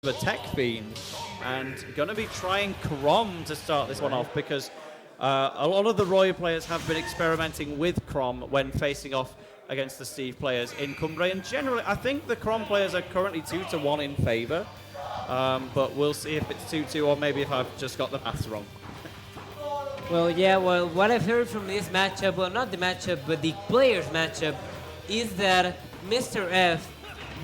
the Tech Fiend, and going to be trying Crom to start this one off because a lot of the Royal players have been experimenting with Crom when facing off against the Steve players in Cumbre, and generally I think the Crom players are currently 2-1 in favor, but we'll see if it's 2-2 or maybe if I've just got the maths wrong. Well, yeah, well, what I've heard from this matchup, well, not the matchup, but the players' matchup, is that Mr. F,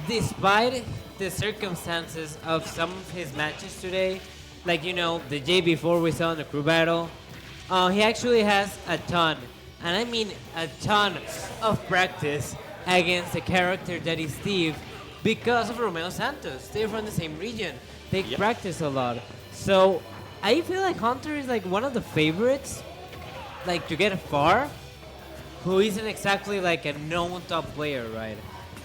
despite the circumstances of some of his matches today, like, you know, the day before we saw in the crew battle, he actually has a ton, and I mean a ton of practice against a character that is Steve because of Romeo Santos. They're from the same region. They practice a lot. So I feel like Hunter is like one of the favorites, like to get far, who isn't exactly like a known top player, right?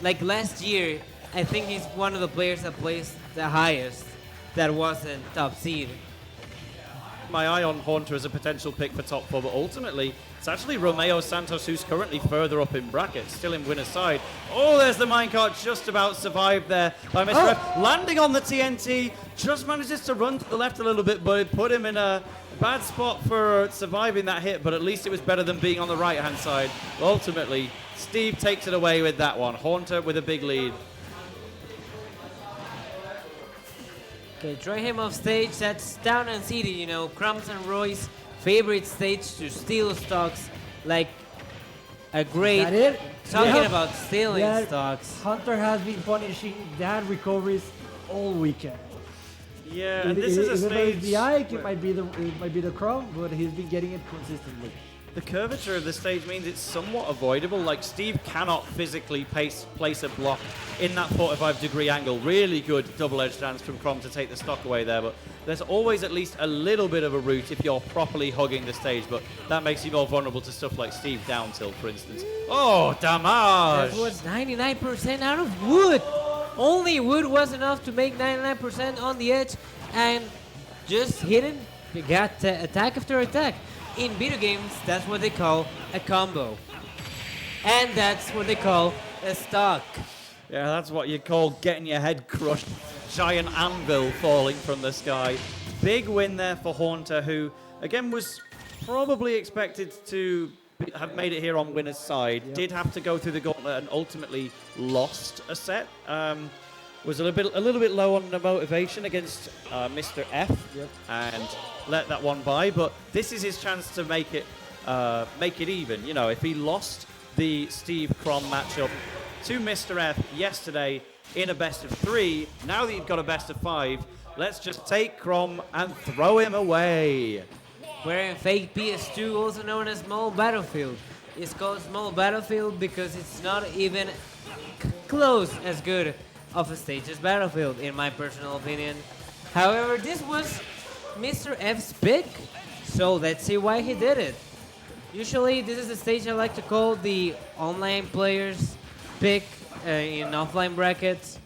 Like last year, I think he's one of the players that placed the highest that wasn't top seed. My eye on Haunter as a potential pick for top 4, but ultimately it's actually Romeo Santos who's currently further up in brackets, still in winner's side. Oh, there's the minecart, just about survived there by Mr. F. Landing on the TNT, just manages to run to the left a little bit, but it put him in a bad spot for surviving that hit, but at least it was better than being on the right-hand side. Ultimately, Steve takes it away with that one. Haunter with a big lead. Okay, try him off stage. That's Town and City, you know, Crumbs and Roy's favorite stage to steal stocks. Like a great. That it? Talking about stealing Yeah, stocks. Hunter has been punishing Dan recoveries all weekend. Yeah, and this is a Even though it's stage. the Ike, it might be the Chrome, but he's been getting it consistently. The curvature of the stage means it's somewhat avoidable. Like, Steve cannot physically place a block in that 45-degree angle. Really good double-edged dance from Crom to take the stock away there, but there's always at least a little bit of a route if you're properly hugging the stage, but that makes you more vulnerable to stuff like Steve down tilt, for instance. Oh, damage! That was 99% out of wood. Only wood was enough to make 99% on the edge, and just hitting, you got attack after attack. In video games, that's what they call a combo. And that's what they call a stock. Yeah, that's what you call getting your head crushed. Giant anvil falling from the sky. Big win there for Haunter, who, again, was probably expected to have made it here on winner's side. Yep. Did have to go through the gauntlet and ultimately lost a set. Was a little bit low on the motivation against Mr. F, and let that one by. But this is his chance to make it even. You know, if he lost the Steve Crom matchup to Mr. F yesterday in a best of 3, now that you've got a best of 5, let's just take Crom and throw him away. We're in fake PS2, also known as Small Battlefield. It's called Small Battlefield because it's not even close as good of a stage as Battlefield, in my personal opinion. However, this was Mr. F's pick, so let's see why he did it. Usually, this is the stage I like to call the online players' pick in offline brackets,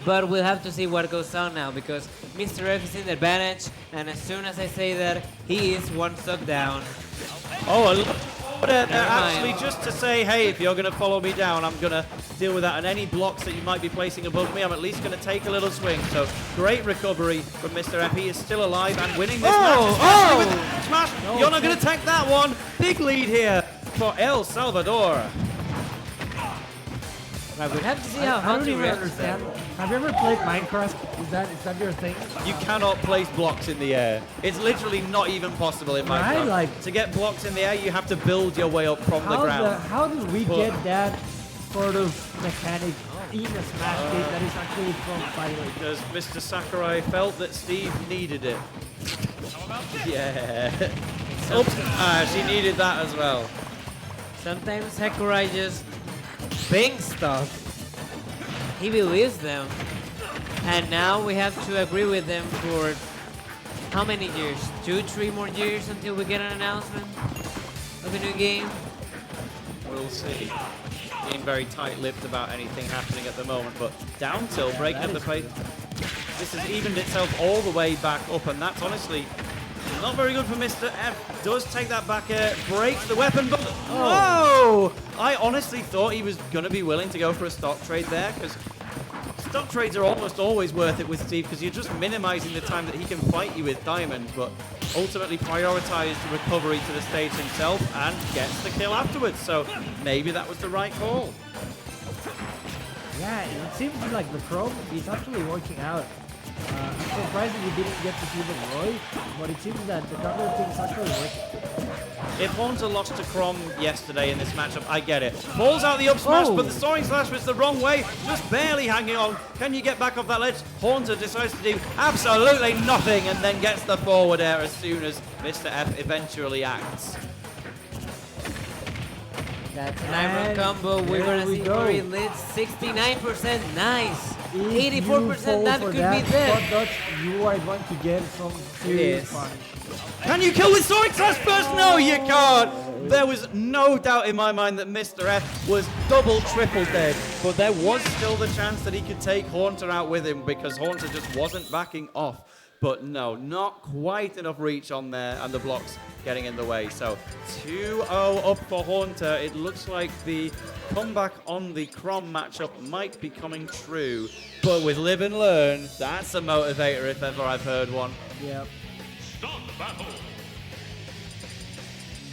but we'll have to see what goes on now because Mr. F is in the advantage, and as soon as I say that, he is one stock down. Oh, actually, just to say, hey, if you're going to follow me down, I'm going to deal with that. And any blocks that you might be placing above me, I'm at least going to take a little swing. So, great recovery from Mr. F. He is still alive and winning this match. Especially with the smash. No, You're not going to take that one. Big lead here for El Salvador. Right, we'll have to see how I don't Hunter even reacts understand. there. Have you ever played Minecraft? Is that your thing? You cannot place blocks in the air. It's literally not even possible in Minecraft. Right, like- to get blocks in the air, you have to build your way up from the ground. How did we get that sort of mechanic in a Smash game that is actually from Pyra? Because Mr. Sakurai felt that Steve needed it. Yeah. Oops. She needed that as well. Sometimes Sakurai just thinks stuff. He believes them. And now we have to agree with them for how many years? 2-3 more years until we get an announcement of a new game? We'll see. Being very tight-lipped about anything happening at the moment, but down tilt, breaking up the pace. This has evened itself all the way back up, and that's honestly not very good for Mr. F. Does take that back air, breaks the weapon, but whoa! I honestly thought he was going to be willing to go for a stock trade there, because stock trades are almost always worth it with Steve because you're just minimizing the time that he can fight you with Diamond, but ultimately prioritized recovery to the stage himself and gets the kill afterwards. So maybe that was the right call. Yeah, it seems like the Chrome is actually working out. I'm surprised that we didn't get to see the Roy, but it seems that the counter thing is actually working. If Haunter lost to Crom yesterday in this matchup, I get it. Falls out the up smash, but the Soaring Slash was the wrong way, just barely hanging on. Can you get back off that ledge? Haunter decides to do absolutely nothing and then gets the forward air as soon as Mr. F eventually acts. That's an iron combo. We're going to see Murray leads 69%. Nice. 84%. That could be dead. You are going to get some serious punish. Can you kill with Soaring Slash first? No, you can't. There was no doubt in my mind that Mr. F was double, triple dead, but there was still the chance that he could take Haunter out with him because Haunter just wasn't backing off. But no, not quite enough reach on there, and the blocks getting in the way. So 2-0 up for Haunter. It looks like the comeback on the Crom matchup might be coming true. But with Live and Learn, that's a motivator if ever I've heard one. Yep. Start the battle.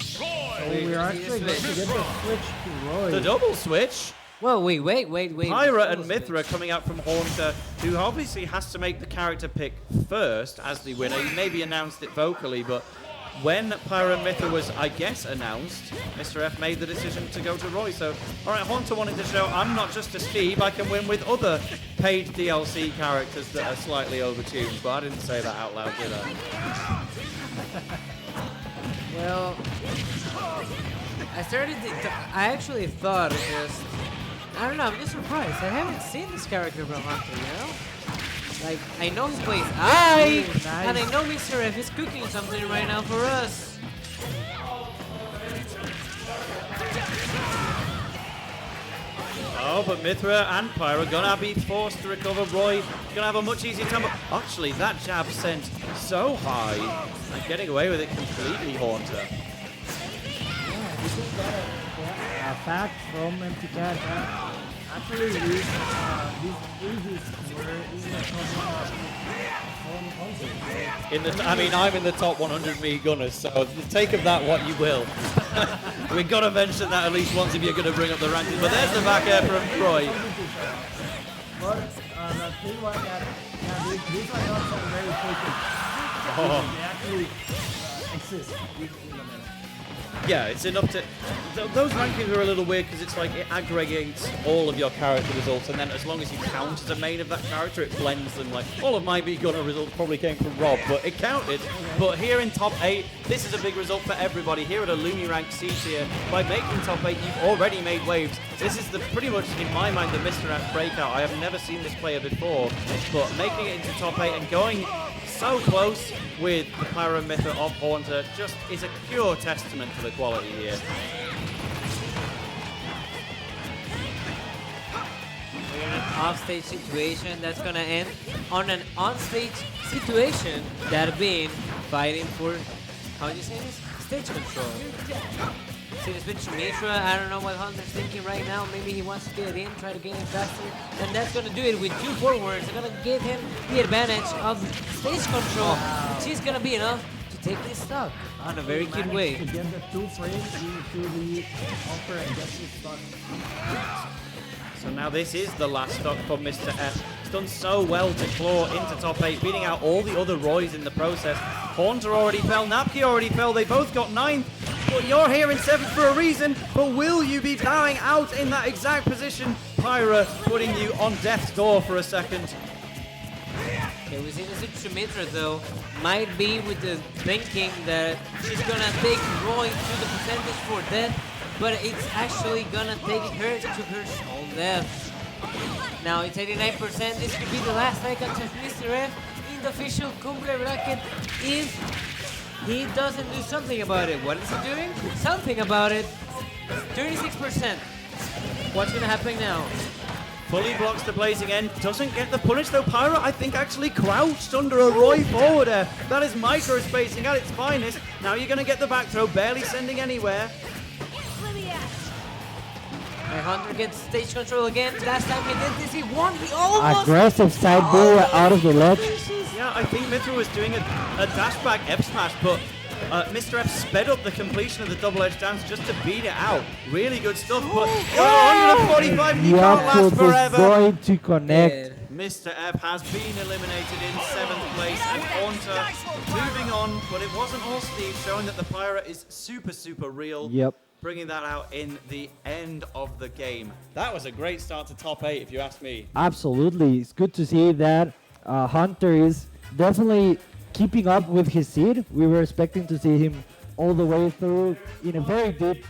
So we're actually going to get the switch to Roy. The double switch. Well, wait. Pyra and Mythra coming out from Haunter, who obviously has to make the character pick first as the winner. He maybe announced it vocally, but when Pyra and Mythra was, I guess, announced, Mr. F made the decision to go to Roy. So, all right, Haunter wanted to show I'm not just a Steve, I can win with other paid DLC characters that are slightly overtuned. But I didn't say that out loud, did I? Well, I actually thought just, I don't know, I'm just surprised. I haven't seen this character from Hunter, you know? Like, I know he plays I, and I know Mr. F is cooking something right now for us. Oh, but Mythra and Pyra gonna be forced to recover. Roy gonna have a much easier time. But actually, that jab sent so high and getting away with it completely, Haunter. Yeah, this is a fact from MTCat. Actually, these freezes were in the top 100. I mean, I'm in the top 100 me gunners, so take of that what you will. We've got to mention that at least once if you're going to bring up the rankings. But there's the back air from Roy. But the thing was that these are not some very frequent. They actually exist in the meta. Yeah, it's enough to... Those rankings are a little weird because it's like it aggregates all of your character results, and then as long as you count as a main of that character, it blends them. Like, all of my B-Gunner results probably came from Rob, but it counted. But here in top 8, this is a big result for everybody. Here at a Lumi rank C tier, by making top 8, you've already made waves. This is the pretty much, in my mind, the Mr. F breakout. I have never seen this player before, but making it into top 8 and going so close with the Pyra Mythra of Haunter just is a pure testament to the quality here. We're in an off-stage situation that's gonna end on an on-stage situation that being fighting for, how do you say this? Stage control. See the switch to Mythra. I don't know what Hunter's thinking right now. Maybe he wants to get it in, try to get it faster. And that's going to do it with 2 forwards. They're going to give him the advantage of stage control, which is going to be enough to take this stock on a very cute way. To get the 2 frames into the offer and get this stock. So now this is the last stock for Mr. F. He's done so well to claw into top 8, beating out all the other Roys in the process. Haunter already fell, Napki already fell, they both got 9th. But you're here in 7th for a reason, but will you be bowing out in that exact position? Pyra putting you on death's door for a second. Okay, we see the switch to Mythra though, might be with the thinking that she's gonna take Roy to the percentage for death, but it's actually gonna take her to her own death. Now it's 89%, this could be the last icon of Mr. F in the official Cumbre bracket if he doesn't do something about it. What is he doing? Something about it. 36%. What's gonna happen now? Fully blocks the blazing end, doesn't get the punish though. Pyra, I think, actually crouched under a Roy forward air. That is micro spacing at its finest. Now you're gonna get the back throw, barely sending anywhere. And Hunter gets stage control again. Last time he did this, he won. He almost. Aggressive side B out of the ledge. Yeah, I think Mythra was doing a dash back F smash, but Mr. F sped up the completion of the double edge dance just to beat it out. Really good stuff, but 145, you can't last Yakult is forever. going to connect. Mr. F has been eliminated in 7th place, and Haunter moving on, but it wasn't all Steve, showing that the Pyra is super, super real. Yep. Bringing that out in the end of the game. That was a great start to top 8, if you ask me. Absolutely. It's good to see that Hunter is definitely keeping up with his seed. We were expecting to see him all the way through in a very deep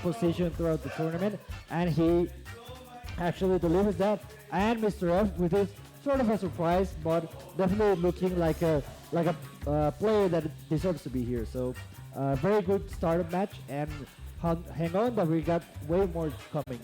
position throughout the tournament, and he actually delivers that. And Mr. F with his sort of a surprise, but definitely looking like a player that deserves to be here. So very good start of match, and hang on that we got way more coming.